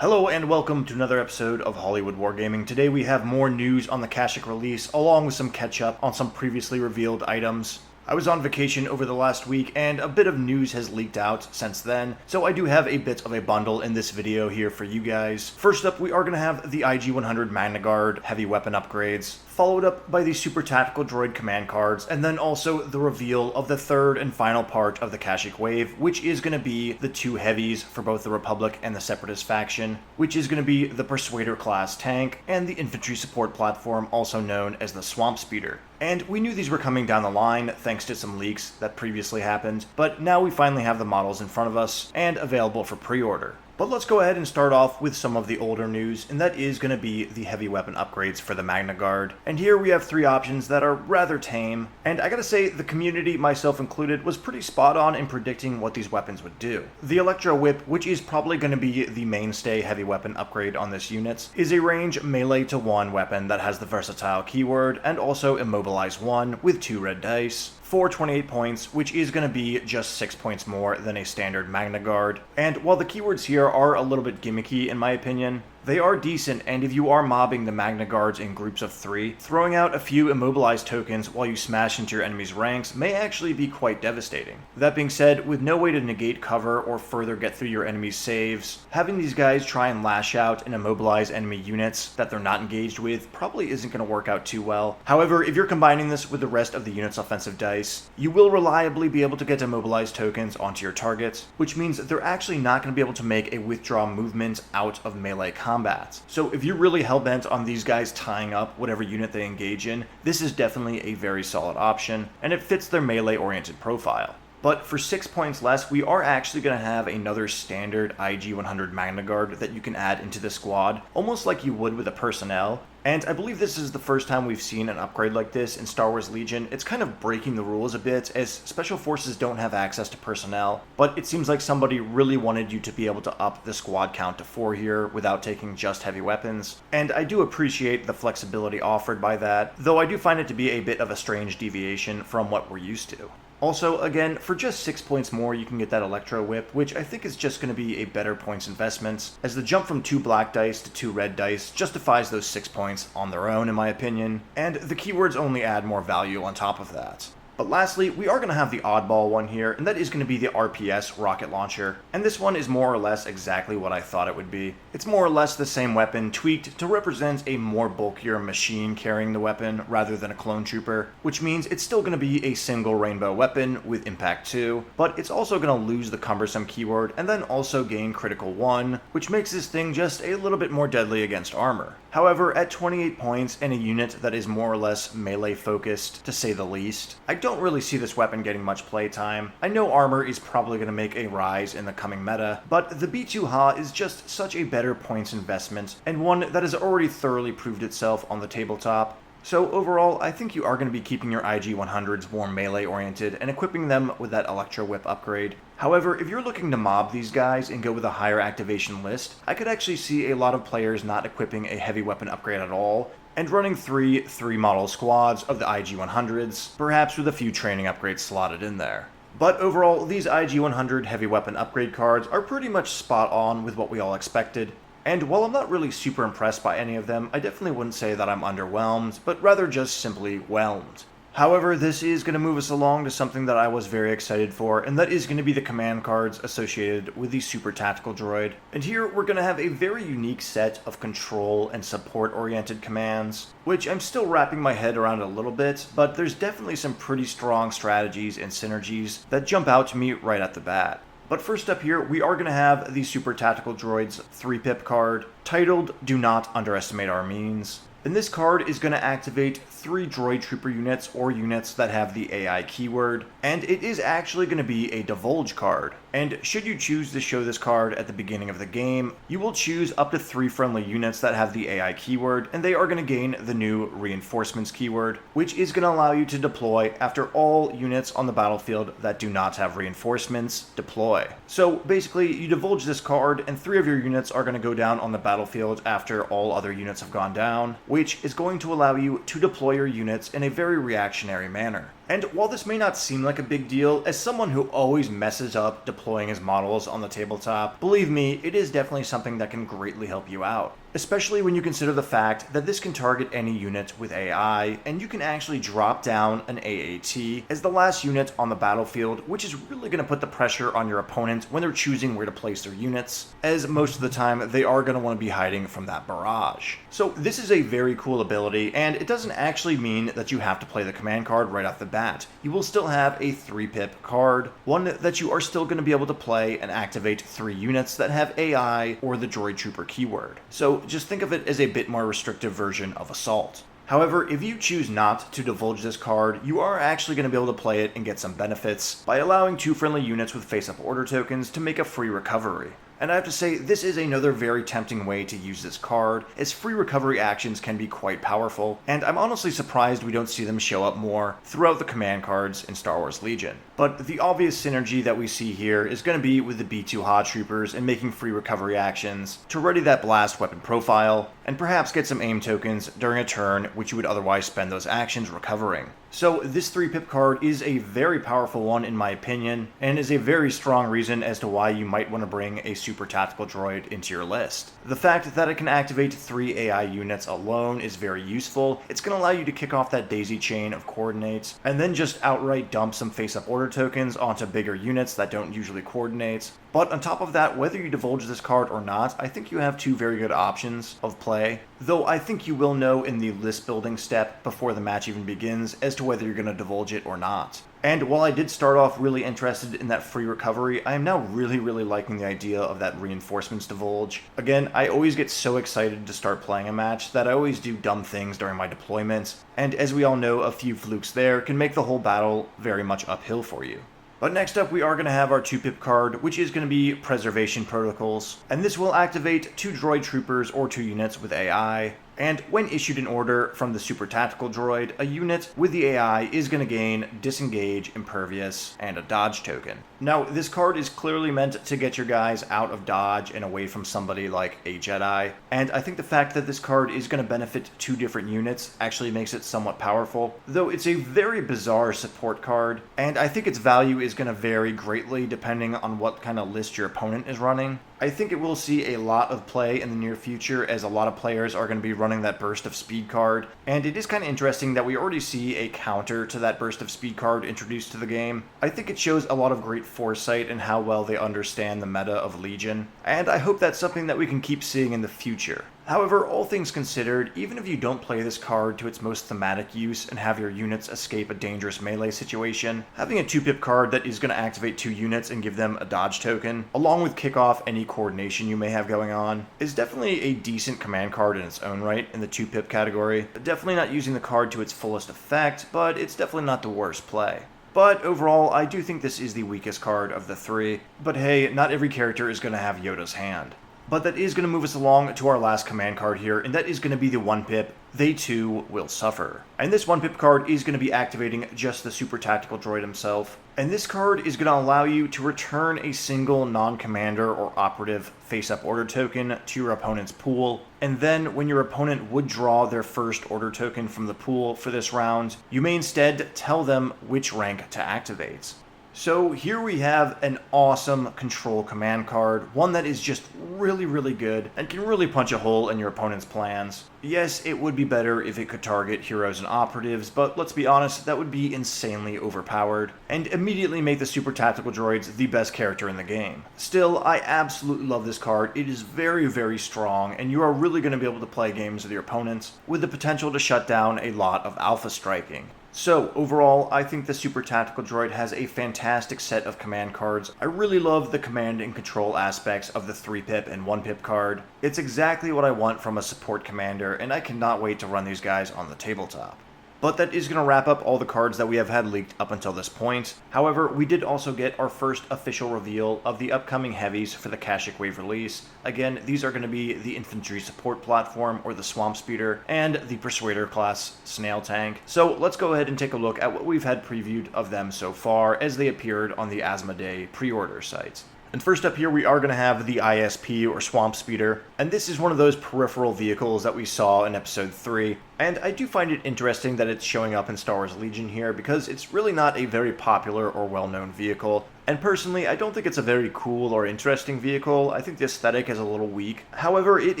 Hello and welcome to another episode of Hollywood Wargaming. Today we have more news on the Kashyyk release, along with some catch-up on some previously revealed items. I was on vacation over the last week, and a bit of news has leaked out since then, so I do have a bit of a bundle in this video here for you guys. First up, we are going to have the IG-100 Magnaguard heavy weapon upgrades, followed up by the Super Tactical Droid command cards, and then also the reveal of the third and final part of the Kashyyk wave, which is going to be the two heavies for both the Republic and the Separatist faction, which is going to be the Persuader-class tank and the Infantry support platform, also known as the Swamp Speeder. And we knew these were coming down the line thanks to some leaks that previously happened, but now we finally have the models in front of us and available for pre-order. But let's go ahead and start off with some of the older news, and that is going to be the heavy weapon upgrades for the Magnaguard. And here we have three options that are rather tame, and I gotta say the community, myself included, was pretty spot on in predicting what these weapons would do. The Electro Whip, which is probably going to be the mainstay heavy weapon upgrade on this unit, is a range melee to 1 weapon that has the versatile keyword and also immobilize 1 with 2 red dice. For 28 points, which is going to be just 6 points more than a standard Magnaguard. And while the keywords here are a little bit gimmicky in my opinion, they are decent, and if you are mobbing the Magnaguards in groups of 3, throwing out a few immobilized tokens while you smash into your enemy's ranks may actually be quite devastating. That being said, with no way to negate cover or further get through your enemy's saves, having these guys try and lash out and immobilize enemy units that they're not engaged with probably isn't going to work out too well. However, if you're combining this with the rest of the unit's offensive dice, you will reliably be able to get immobilized tokens onto your targets, which means that they're actually not going to be able to make a withdraw movement out of melee combat. So if you're really hellbent on these guys tying up whatever unit they engage in, this is definitely a very solid option, and it fits their melee-oriented profile. But for 6 points less, we are actually going to have another standard IG-100 Magnaguard that you can add into the squad, almost like you would with a personnel. And I believe this is the first time we've seen an upgrade like this in Star Wars Legion. It's kind of breaking the rules a bit, as Special Forces don't have access to personnel, but it seems like somebody really wanted you to be able to up the squad count to 4 here without taking just heavy weapons. And I do appreciate the flexibility offered by that, though I do find it to be a bit of a strange deviation from what we're used to. Also, again, for just 6 points more, you can get that Electro Whip, which I think is just going to be a better points investment, as the jump from 2 black dice to 2 red dice justifies those 6 points on their own, in my opinion, and the keywords only add more value on top of that. But lastly, we are going to have the oddball one here, and that is going to be the RPS rocket launcher. And this one is more or less exactly what I thought it would be. It's more or less the same weapon tweaked to represent a more bulkier machine carrying the weapon rather than a clone trooper, which means it's still going to be a single rainbow weapon with impact 2, but it's also going to lose the cumbersome keyword and then also gain critical 1, which makes this thing just a little bit more deadly against armor. However, at 28 points and a unit that is more or less melee focused, to say the least, I don't really see this weapon getting much playtime. I know armor is probably going to make a rise in the coming meta, but the B2HA is just such a better points investment, and one that has already thoroughly proved itself on the tabletop. So overall, I think you are going to be keeping your IG-100s more melee-oriented and equipping them with that Electro Whip upgrade. However, if you're looking to mob these guys and go with a higher activation list, I could actually see a lot of players not equipping a heavy weapon upgrade at all, and running 3 3-model squads of the IG-100s, perhaps with a few training upgrades slotted in there. But overall, these IG-100 heavy weapon upgrade cards are pretty much spot on with what we all expected. And while I'm not really super impressed by any of them, I definitely wouldn't say that I'm underwhelmed, but rather just simply whelmed. However, this is going to move us along to something that I was very excited for, and that is going to be the command cards associated with the Super Tactical Droid. And here we're going to have a very unique set of control and support-oriented commands, which I'm still wrapping my head around a little bit, but there's definitely some pretty strong strategies and synergies that jump out to me right at the bat. But first up here, we are going to have the Super Tactical Droid's 3-pip card, titled Do Not Underestimate Our Means. And this card is going to activate 3 droid trooper units or units that have the AI keyword, and it is actually going to be a divulge card. And should you choose to show this card at the beginning of the game, you will choose up to 3 friendly units that have the AI keyword, and they are going to gain the new reinforcements keyword, which is going to allow you to deploy after all units on the battlefield that do not have reinforcements deploy. So basically, you divulge this card, and 3 of your units are going to go down on the battlefield after all other units have gone down, which is going to allow you to deploy your units in a very reactionary manner. And while this may not seem like a big deal, as someone who always messes up deploying his models on the tabletop, believe me, it is definitely something that can greatly help you out. Especially when you consider the fact that this can target any unit with AI, and you can actually drop down an AAT as the last unit on the battlefield, which is really going to put the pressure on your opponent when they're choosing where to place their units, as most of the time they are going to want to be hiding from that barrage. So this is a very cool ability, and it doesn't actually mean that you have to play the command card right off the bat. You will still have a 3-pip card, one that you are still going to be able to play and activate 3 units that have AI or the Droid Trooper keyword. So just think of it as a bit more restrictive version of Assault. However, if you choose not to divulge this card, you are actually going to be able to play it and get some benefits by allowing 2 friendly units with face-up order tokens to make a free recovery. And I have to say, this is another very tempting way to use this card, as free recovery actions can be quite powerful, and I'm honestly surprised we don't see them show up more throughout the command cards in Star Wars Legion. But the obvious synergy that we see here is going to be with the B2 HOD troopers and making free recovery actions to ready that blast weapon profile, and perhaps get some aim tokens during a turn which you would otherwise spend those actions recovering. So this 3-pip card is a very powerful one in my opinion, and is a very strong reason as to why you might want to bring a super tactical droid into your list. The fact that it can activate 3 AI units alone is very useful. It's going to allow you to kick off that daisy chain of coordinates, and then just outright dump some face-up order tokens onto bigger units that don't usually coordinate. But on top of that, whether you divulge this card or not, I think you have 2 very good options of play, though I think you will know in the list building step before the match even begins as to whether you're going to divulge it or not. And while I did start off really interested in that free recovery, I am now really liking the idea of that reinforcements divulge. Again, I always get so excited to start playing a match that I always do dumb things during my deployments, and as we all know, a few flukes there can make the whole battle very much uphill for you. But next up, we are going to have our 2-pip card, which is going to be Preservation Protocols, and this will activate 2 droid troopers or 2 units with AI. And when issued an order from the Super Tactical Droid, a unit with the AI is going to gain Disengage, Impervious, and a Dodge token. Now, this card is clearly meant to get your guys out of dodge and away from somebody like a Jedi, and I think the fact that this card is going to benefit 2 different units actually makes it somewhat powerful, though it's a very bizarre support card, and I think its value is going to vary greatly depending on what kind of list your opponent is running. I think it will see a lot of play in the near future, as a lot of players are going to be running that Burst of Speed card, and it is kind of interesting that we already see a counter to that Burst of Speed card introduced to the game. I think it shows a lot of great foresight in how well they understand the meta of Legion, and I hope that's something that we can keep seeing in the future. However, all things considered, even if you don't play this card to its most thematic use and have your units escape a dangerous melee situation, having a 2-pip card that is going to activate 2 units and give them a dodge token, along with kick off any coordination you may have going on, is definitely a decent command card in its own right in the 2-pip category. Definitely not using the card to its fullest effect, but it's definitely not the worst play. But overall, I do think this is the weakest card of the 3, but hey, not every character is going to have Yoda's hand. But that is going to move us along to our last command card here, and that is going to be the 1-pip, They Too Will Suffer. And this 1-pip card is going to be activating just the Super Tactical Droid himself, and this card is going to allow you to return a single non-commander or operative face-up order token to your opponent's pool, and then when your opponent would draw their first order token from the pool for this round, you may instead tell them which rank to activate. So here we have an awesome control command card, one that is just really good and can really punch a hole in your opponent's plans. Yes, it would be better if it could target heroes and operatives, but let's be honest, that would be insanely overpowered, and immediately make the Super Tactical Droids the best character in the game. Still, I absolutely love this card. It is very strong, and you are really going to be able to play games with your opponents, with the potential to shut down a lot of alpha striking. So, overall, I think the Super Tactical Droid has a fantastic set of command cards. I really love the command and control aspects of the 3-pip and 1-pip card. It's exactly what I want from a support commander, and I cannot wait to run these guys on the tabletop. But that is going to wrap up all the cards that we have had leaked up until this point. However, we did also get our first official reveal of the upcoming heavies for the Kashyyk Wave release. Again, these are going to be the Infantry Support Platform, or the Swamp Speeder, and the Persuader-Class Snail Tank. So let's go ahead and take a look at what we've had previewed of them so far as they appeared on the Asmodee pre-order site. And first up here, we are going to have the ISP, or Swamp Speeder, and this is one of those peripheral vehicles that we saw in Episode 3. And I do find it interesting that it's showing up in Star Wars Legion here, because it's really not a very popular or well-known vehicle. And personally, I don't think it's a very cool or interesting vehicle. I think the aesthetic is a little weak. However, it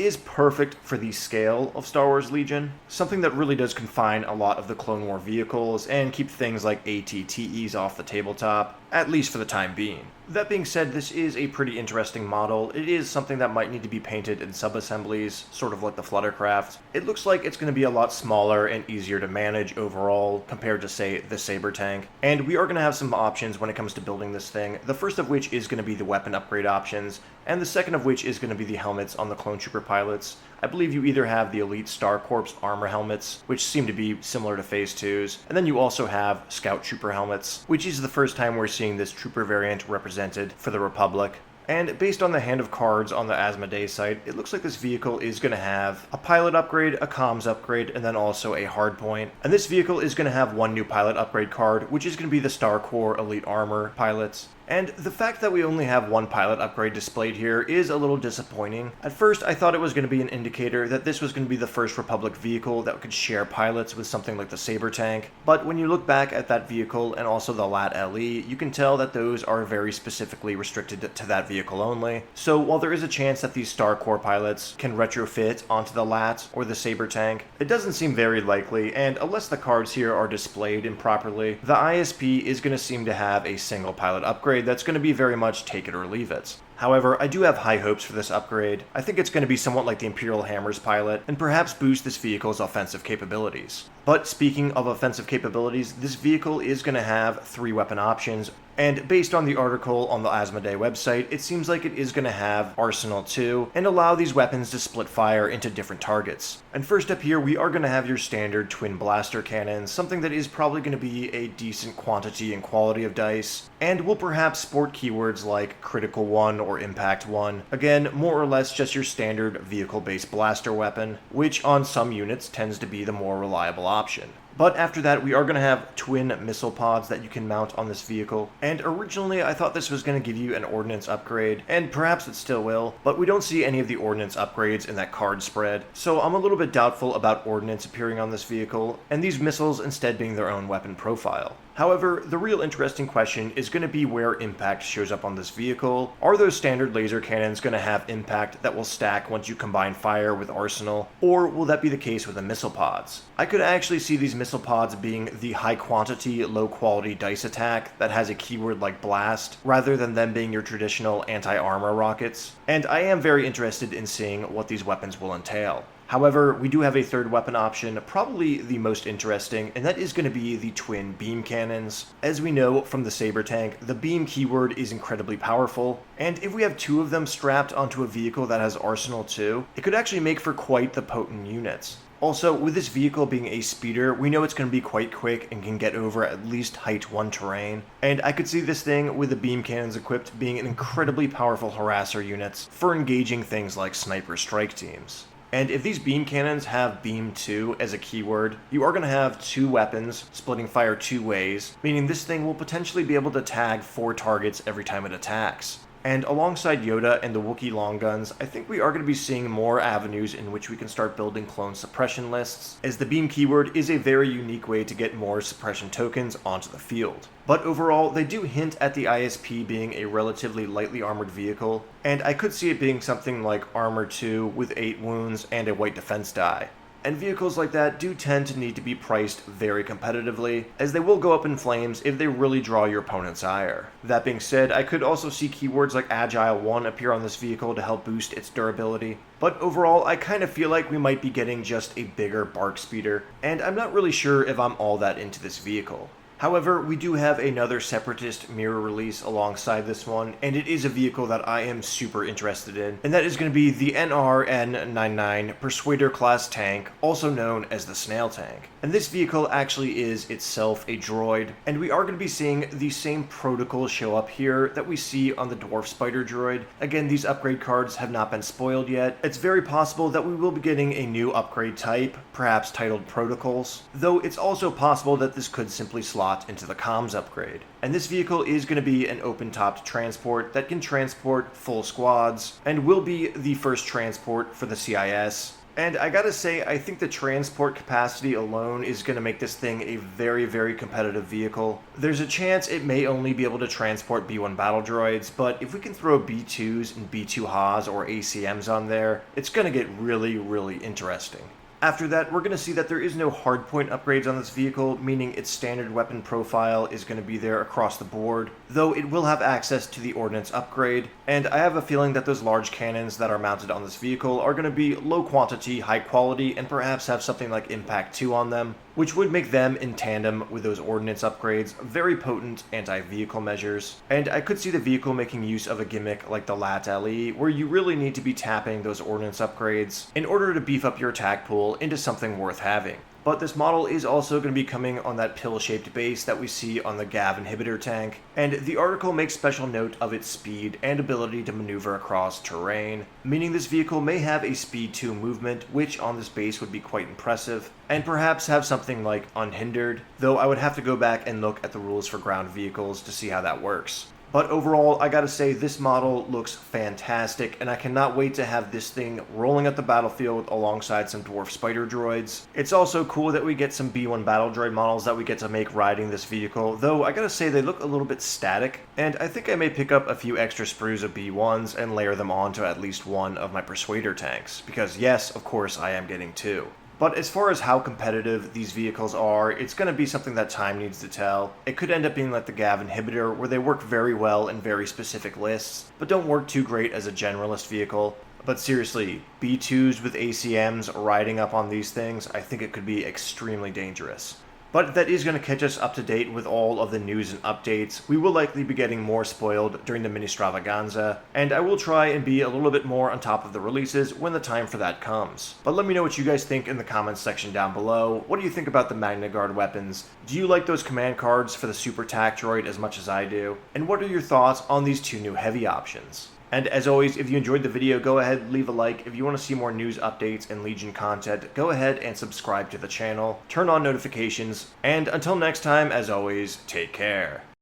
is perfect for the scale of Star Wars Legion, something that really does confine a lot of the Clone War vehicles and keep things like AT-TEs off the tabletop, at least for the time being. That being said, this is a pretty interesting model. It is something that might need to be painted in sub-assemblies, sort of like the Fluttercraft. It looks like it's going to be a lot smaller and easier to manage overall compared to, say, the Saber Tank. And we are going to have some options when it comes to building this thing, the first of which is going to be the weapon upgrade options, and the second of which is going to be the helmets on the Clone Trooper pilots. I believe you either have the Elite Star Corps armor helmets, which seem to be similar to Phase 2's, and then you also have Scout Trooper helmets, which is the first time we're seeing this Trooper variant represented for the Republic. And based on the hand of cards on the Asmodee site, it looks like this vehicle is going to have a pilot upgrade, a comms upgrade, and then also a hardpoint. And this vehicle is going to have one new pilot upgrade card, which is going to be the Star Corps Elite Armor pilots. And the fact that we only have one pilot upgrade displayed here is a little disappointing. At first, I thought it was going to be an indicator that this was going to be the first Republic vehicle that could share pilots with something like the Saber Tank, but when you look back at that vehicle and also the LAT LE, you can tell that those are very specifically restricted to that vehicle only. So while there is a chance that these Star Corps pilots can retrofit onto the LAT or the Saber Tank, it doesn't seem very likely, and unless the cards here are displayed improperly, the ISP is going to seem to have a single pilot upgrade that's going to be very much take it or leave it. However, I do have high hopes for this upgrade. I think it's going to be somewhat like the Imperial Hammer's pilot, and perhaps boost this vehicle's offensive capabilities. But speaking of offensive capabilities, this vehicle is going to have 3 weapon options, and based on the article on the Asmodee website, it seems like it is going to have Arsenal 2, and allow these weapons to split fire into different targets. And first up here, we are going to have your standard twin blaster cannons, something that is probably going to be a decent quantity and quality of dice, and will perhaps sport keywords like Critical 1 or Impact 1. Again, more or less just your standard vehicle-based blaster weapon, which on some units tends to be the more reliable option. But after that, we are going to have twin missile pods that you can mount on this vehicle. And originally, I thought this was going to give you an ordnance upgrade, and perhaps it still will, but we don't see any of the ordnance upgrades in that card spread. So I'm a little bit doubtful about ordnance appearing on this vehicle, and these missiles instead being their own weapon profile. However, the real interesting question is going to be where impact shows up on this vehicle. Are those standard laser cannons going to have impact that will stack once you combine fire with arsenal, or will that be the case with the missile pods? I could actually see these missile pods being the high quantity, low quality dice attack that has a keyword like blast, rather than them being your traditional anti-armor rockets, and I am very interested in seeing what these weapons will entail. However, we do have a third weapon option, probably the most interesting, and that is going to be the twin beam cannons. As we know from the Saber Tank, the beam keyword is incredibly powerful, and if we have 2 of them strapped onto a vehicle that has Arsenal 2, it could actually make for quite the potent units. Also, with this vehicle being a speeder, we know it's going to be quite quick and can get over at least height 1 terrain, and I could see this thing with the beam cannons equipped being an incredibly powerful harasser units for engaging things like sniper strike teams. And if these beam cannons have beam 2 as a keyword, you are going to have 2 weapons splitting fire 2 ways, meaning this thing will potentially be able to tag 4 targets every time it attacks. And alongside Yoda and the Wookiee long guns, I think we are going to be seeing more avenues in which we can start building clone suppression lists, as the beam keyword is a very unique way to get more suppression tokens onto the field. But overall, they do hint at the ISP being a relatively lightly armored vehicle, and I could see it being something like Armor 2 with 8 wounds and a white defense die. And vehicles like that do tend to need to be priced very competitively, as they will go up in flames if they really draw your opponent's ire. That being said, I could also see keywords like Agile 1 appear on this vehicle to help boost its durability. But overall, I kind of feel like we might be getting just a bigger bark speeder, and I'm not really sure if I'm all that into this vehicle. However, we do have another Separatist mirror release alongside this one, and it is a vehicle that I am super interested in, and that is going to be the NRN-99 Persuader-Class tank, also known as the Snail Tank. And this vehicle actually is itself a droid, and we are going to be seeing the same protocols show up here that we see on the Dwarf Spider droid. Again, these upgrade cards have not been spoiled yet. It's very possible that we will be getting a new upgrade type, perhaps titled Protocols, though it's also possible that this could simply slot slot into the comms upgrade. And this vehicle is going to be an open-topped transport that can transport full squads, and will be the first transport for the CIS. And I gotta say, I think the transport capacity alone is going to make this thing a very, very competitive vehicle. There's a chance it may only be able to transport B1 battle droids, but if we can throw B2s and B2 Haas or ACMs on there, it's going to get really, really interesting. After that, we're going to see that there is no hardpoint upgrades on this vehicle, meaning its standard weapon profile is going to be there across the board, though it will have access to the ordnance upgrade, and I have a feeling that those large cannons that are mounted on this vehicle are going to be low quantity, high quality, and perhaps have something like Impact 2 on them, which would make them, in tandem with those ordnance upgrades, very potent anti-vehicle measures. And I could see the vehicle making use of a gimmick like the LAT LE, where you really need to be tapping those ordnance upgrades in order to beef up your attack pool into something worth having. But this model is also going to be coming on that pill-shaped base that we see on the GAV inhibitor tank, and the article makes special note of its speed and ability to maneuver across terrain, meaning this vehicle may have a speed 2 movement, which on this base would be quite impressive, and perhaps have something like unhindered, though I would have to go back and look at the rules for ground vehicles to see how that works. But overall, I gotta say, this model looks fantastic, and I cannot wait to have this thing rolling at the battlefield alongside some dwarf spider droids. It's also cool that we get some B1 battle droid models that we get to make riding this vehicle, though I gotta say they look a little bit static, and I think I may pick up a few extra sprues of B1s and layer them onto at least one of my Persuader tanks, because yes, of course, I am getting 2. But as far as how competitive these vehicles are, it's going to be something that time needs to tell. It could end up being like the GAV inhibitor, where they work very well in very specific lists, but don't work too great as a generalist vehicle. But seriously, B2s with ACMs riding up on these things, I think it could be extremely dangerous. But that is going to catch us up to date with all of the news and updates. We will likely be getting more spoiled during the mini stravaganza, and I will try and be a little bit more on top of the releases when the time for that comes. But let me know what you guys think in the comments section down below. What do you think about the Magnaguard weapons? Do you like those command cards for the Super TAC droid as much as I do? And what are your thoughts on these 2 new heavy options? And as always, if you enjoyed the video, go ahead and leave a like. If you want to see more news updates and Legion content, go ahead and subscribe to the channel, turn on notifications, and until next time, as always, take care.